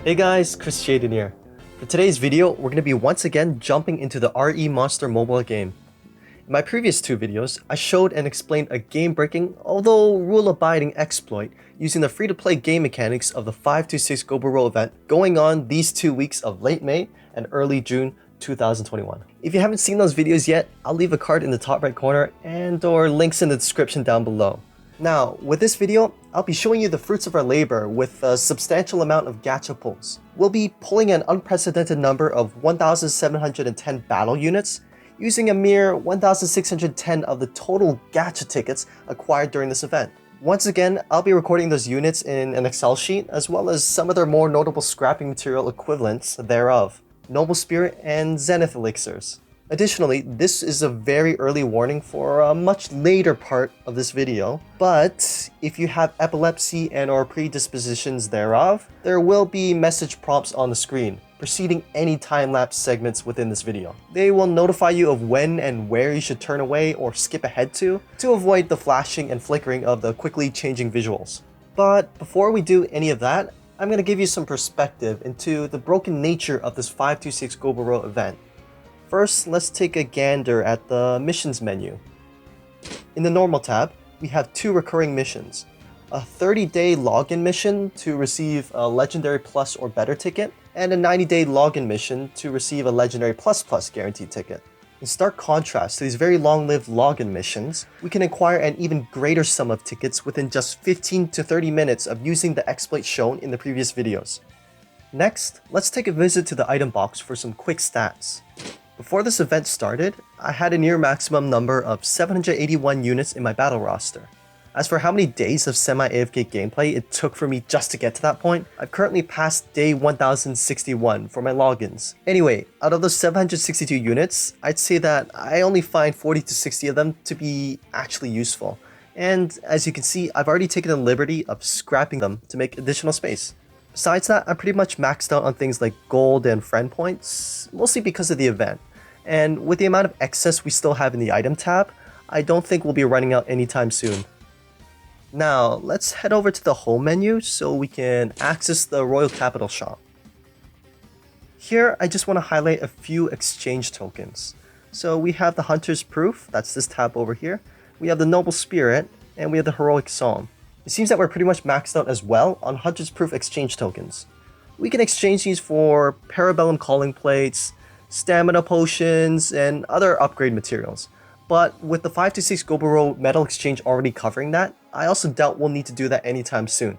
Hey guys, Jayden here. For today's video, we're going to be once again jumping into the RE Monster mobile game. In my previous two videos, I showed and explained a game-breaking, although rule-abiding exploit using the free-to-play game mechanics of the 526 GOBURO event going on these 2 weeks of late May and early June 2021. If you haven't seen those videos yet, I'll leave a card in the top right corner and/or links in the description down below. Now, with this video, I'll be showing you the fruits of our labor with a substantial amount of gacha pulls. We'll be pulling an unprecedented number of 1,710 battle units, using a mere 1,610 of the total gacha tickets acquired during this event. Once again, I'll be recording those units in an Excel sheet, as well as some of their more notable scrapping material equivalents thereof, Noble Spirit and Zenith Elixirs. Additionally, this is a very early warning for a much later part of this video, but if you have epilepsy and/or predispositions thereof, there will be message prompts on the screen preceding any time-lapse segments within this video. They will notify you of when and where you should turn away or skip ahead to avoid the flashing and flickering of the quickly changing visuals. But before we do any of that, I'm going to give you some perspective into the broken nature of this 526 GOBURO event. First, let's take a gander at the missions menu. In the normal tab, we have two recurring missions. A 30-day login mission to receive a legendary plus or better ticket, and a 90-day login mission to receive a legendary plus guaranteed ticket. In stark contrast to these very long-lived login missions, we can acquire an even greater sum of tickets within just 15 to 30 minutes of using the exploit shown in the previous videos. Next, let's take a visit to the item box for some quick stats. Before this event started, I had a near maximum number of 781 units in my battle roster. As for how many days of semi-AFK gameplay it took for me just to get to that point, I've currently passed day 1061 for my logins. Anyway, out of those 762 units, I'd say that I only find 40 to 60 of them to be actually useful. And as you can see, I've already taken the liberty of scrapping them to make additional space. Besides that, I'm pretty much maxed out on things like gold and friend points, mostly because of the event. And with the amount of excess we still have in the item tab, I don't think we'll be running out anytime soon. Now, let's head over to the home menu so we can access the Royal Capital shop. Here, I just want to highlight a few exchange tokens. So we have the Hunter's Proof, that's this tab over here. We have the Noble Spirit, and we have the Heroic Psalm. It seems that we're pretty much maxed out as well on Hunter's Proof exchange tokens. We can exchange these for Parabellum Calling Plates, Stamina Potions, and other upgrade materials. But with the 526 GOBURO Metal Exchange already covering that, I also doubt we'll need to do that anytime soon.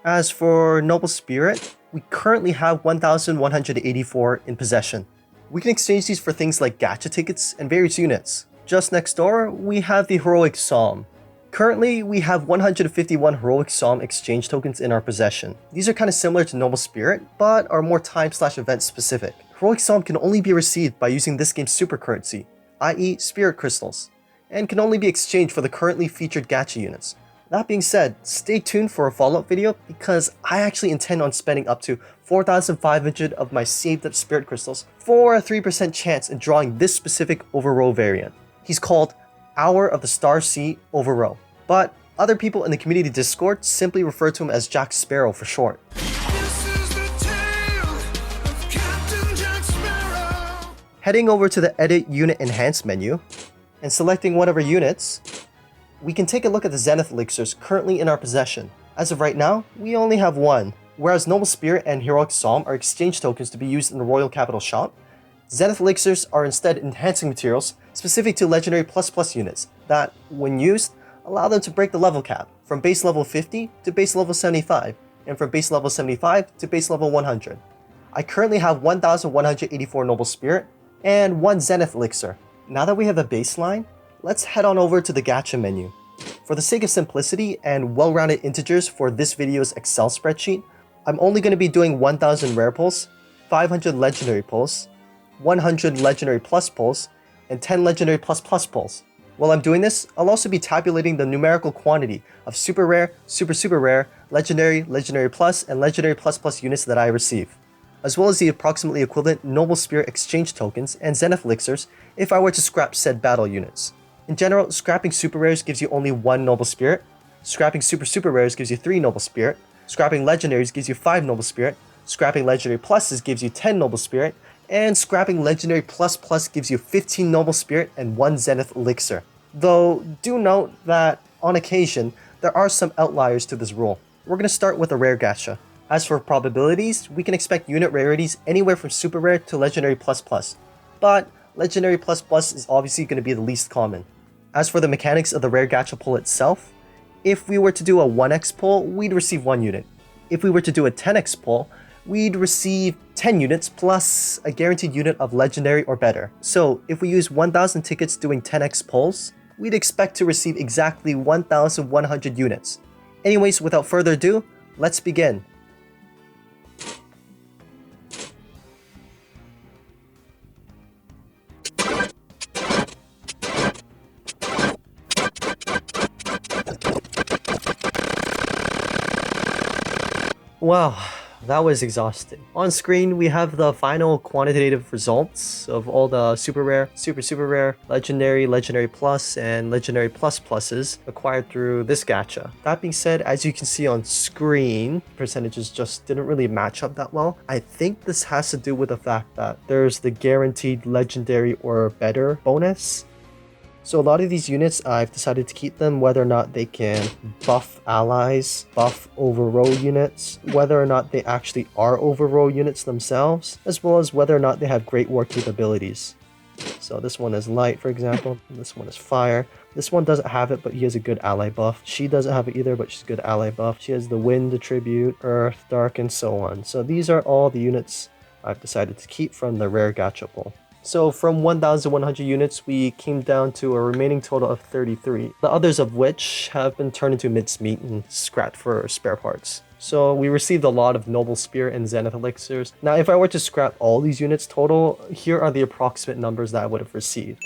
As for Noble Spirit, we currently have 1,184 in possession. We can exchange these for things like gacha tickets and various units. Just next door, we have the Heroic Psalm. Currently, we have 151 Heroic Psalm exchange tokens in our possession. These are kind of similar to Noble Spirit, but are more time/event specific. Heroic Psalm can only be received by using this game's super currency, i.e. Spirit Crystals, and can only be exchanged for the currently featured gacha units. That being said, stay tuned for a follow-up video because I actually intend on spending up to 4,500 of my saved up Spirit Crystals for a 3% chance in drawing this specific Overrow variant. He's called Hour of the Star Sea Overrow, but other people in the community Discord simply refer to him as Jack Sparrow for short. Heading over to the Edit Unit Enhance menu, and selecting one of our units, we can take a look at the Zenith Elixirs currently in our possession. As of right now, we only have one, whereas Noble Spirit and Heroic Psalm are exchange tokens to be used in the Royal Capital shop. Zenith Elixirs are instead enhancing materials specific to Legendary Plus units that, when used, allow them to break the level cap from base level 50 to base level 75, and from base level 75 to base level 100. I currently have 1,184 Noble Spirit and one Zenith Elixir. Now that we have a baseline, let's head on over to the gacha menu. For the sake of simplicity and well-rounded integers for this video's Excel spreadsheet, I'm only going to be doing 1,000 rare pulls, 500 legendary pulls, 100 legendary plus pulls, and 10 legendary plus pulls. While I'm doing this, I'll also be tabulating the numerical quantity of super rare, super rare, legendary plus, and legendary plus units that I receive, as well as the approximately equivalent Noble Spirit exchange tokens and Zenith Elixirs if I were to scrap said battle units. In general, scrapping super rares gives you only 1 Noble Spirit, scrapping super rares gives you 3 Noble Spirit, scrapping legendaries gives you 5 Noble Spirit, Scrapping Legendary Pluses gives you 10 Noble Spirit, and scrapping Legendary Plus Plus gives you 15 Noble Spirit and 1 Zenith Elixir. Though, do note that, on occasion, there are some outliers to this rule. We're going to start with a rare gacha. As for probabilities, we can expect unit rarities anywhere from Super Rare to Legendary Plus Plus. But Legendary Plus Plus is obviously going to be the least common. As for the mechanics of the rare gacha pull itself, if we were to do a 1x pull, we'd receive 1 unit. If we were to do a 10x pull, we'd receive 10 units plus a guaranteed unit of legendary or better. So if we use 1,000 tickets doing 10x pulls, we'd expect to receive exactly 1,100 units. Anyways, without further ado, let's begin. Wow, that was exhausting. On screen, we have the final quantitative results of all the super rare, super rare, legendary plus, and legendary plus pluses acquired through this gacha. That being said, as you can see on screen, percentages just didn't really match up that well. I think this has to do with the fact that there's the guaranteed legendary or better bonus. So a lot of these units, I've decided to keep them whether or not they can buff allies, buff overrow units, whether or not they actually are overrow units themselves, as well as whether or not they have great war capabilities. So this one is light, for example. This one is fire. This one doesn't have it, but he has a good ally buff. She doesn't have it either, but she's a good ally buff. She has the wind attribute, earth, dark, and so on. So these are all the units I've decided to keep from the rare gacha pull. So from 1,100 units, we came down to a remaining total of 33, the others of which have been turned into mincemeat and scrapped for spare parts. So we received a lot of Noble Spirit and Zenith Elixirs. Now, if I were to scrap all these units total, here are the approximate numbers that I would have received.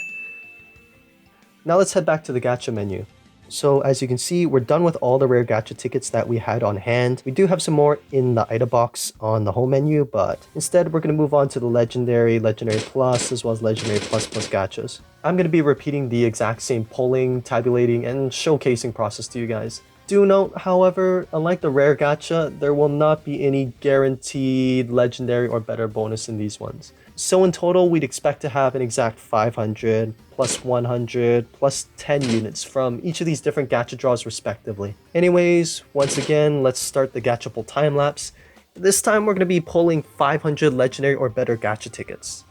Now let's head back to the gacha menu. So as you can see, we're done with all the rare gacha tickets that we had on hand. We do have some more in the item box on the home menu, but instead we're going to move on to the legendary plus, as well as legendary plus gachas. I'm going to be repeating the exact same polling, tabulating, and showcasing process to you guys. Do note, however, unlike the rare gacha, there will not be any guaranteed legendary or better bonus in these ones. So in total, we'd expect to have an exact 500, plus 100, plus 10 units from each of these different gacha draws respectively. Anyways, once again, let's start the gacha pull time lapse. This time we're going to be pulling 500 legendary or better gacha tickets.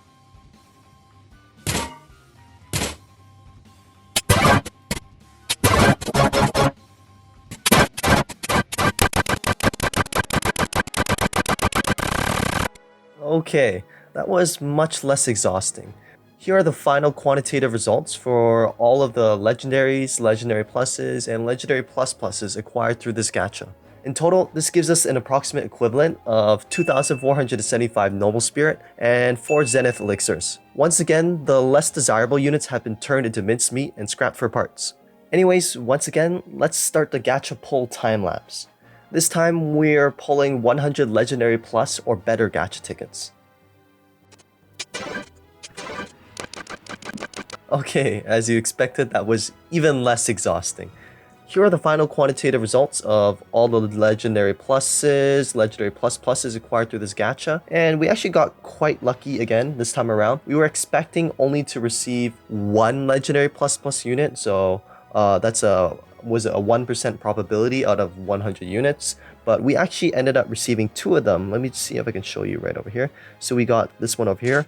Okay, that was much less exhausting. Here are the final quantitative results for all of the legendaries, legendary pluses, and legendary plus pluses acquired through this gacha. In total, this gives us an approximate equivalent of 2,475 Noble Spirit and 4 Zenith Elixirs. Once again, the less desirable units have been turned into mincemeat and scrapped for parts. Anyways, once again, let's start the gacha pull time lapse. This time, we're pulling 100 legendary plus or better gacha tickets. Okay, as you expected, that was even less exhausting. Here are the final quantitative results of all the legendary pluses, legendary plus pluses acquired through this gacha, and we actually got quite lucky again this time around. We were expecting only to receive 1 legendary plus unit, so that's was a 1% probability out of 100 units, but we actually ended up receiving 2 of them. Let me see if I can show you right over here. So we got this one over here,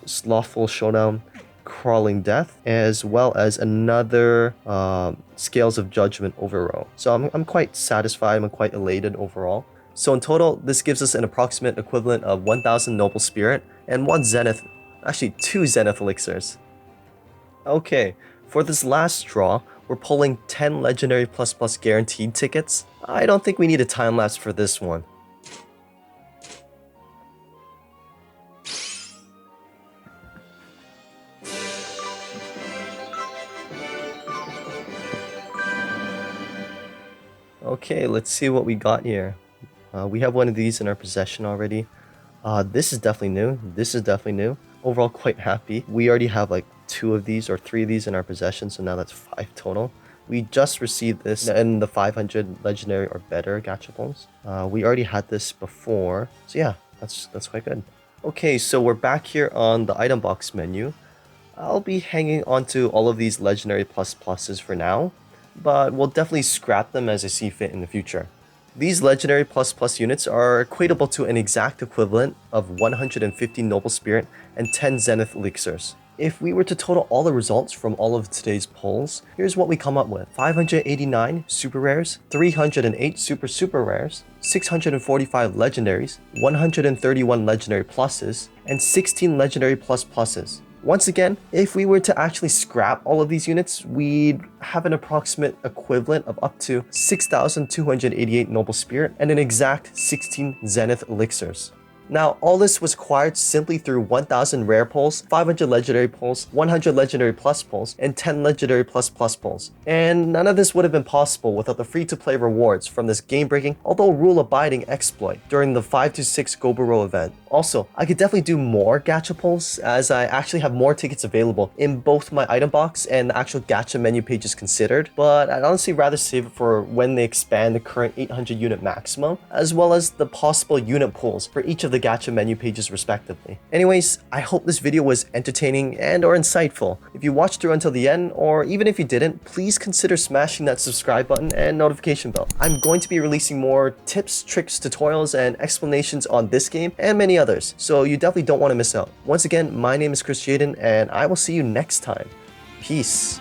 Slothful Showdown, Crawling Death, as well as another Scales of Judgment overall. So I'm quite satisfied, I'm quite elated overall. So in total, this gives us an approximate equivalent of 1,000 Noble Spirit and 1 Zenith, actually 2 Zenith Elixirs. Okay, for this last draw, we're pulling 10 legendary plus guaranteed tickets. I don't think we need a time lapse for this one. Okay, let's see what we got here. We have one of these in our possession already. This is definitely new. Overall, quite happy. We already have like 2 of these or 3 of these in our possession, so now that's 5 total. We just received this in the 500 legendary or better Gacha Pulls. We already had this before, so yeah, that's quite good. Okay, so we're back here on the item box menu. I'll be hanging onto all of these legendary pluses for now, but we'll definitely scrap them as I see fit in the future. These legendary plus units are equatable to an exact equivalent of 150 Noble Spirit and 10 Zenith Elixirs. If we were to total all the results from all of today's pulls, here's what we come up with. 589 super rares, 308 super rares, 645 legendaries, 131 legendary pluses, and 16 legendary pluses. Once again, if we were to actually scrap all of these units, we'd have an approximate equivalent of up to 6,288 Noble Spirit and an exact 16 Zenith Elixirs. Now, all this was acquired simply through 1,000 rare pulls, 500 legendary pulls, 100 legendary plus pulls, and 10 legendary plus pulls. And none of this would have been possible without the free-to-play rewards from this game-breaking, although rule-abiding exploit during the 5 to 6 GOBURO event. Also, I could definitely do more gacha pulls as I actually have more tickets available in both my item box and the actual gacha menu pages considered, but I'd honestly rather save it for when they expand the current 800 unit maximum, as well as the possible unit pulls for each of the gacha menu pages respectively. Anyways, I hope this video was entertaining and or insightful. If you watched through until the end, or even if you didn't, please consider smashing that subscribe button and notification bell. I'm going to be releasing more tips, tricks, tutorials, and explanations on this game and many others, so you definitely don't want to miss out. Once again, my name is Jayden, and I will see you next time. Peace.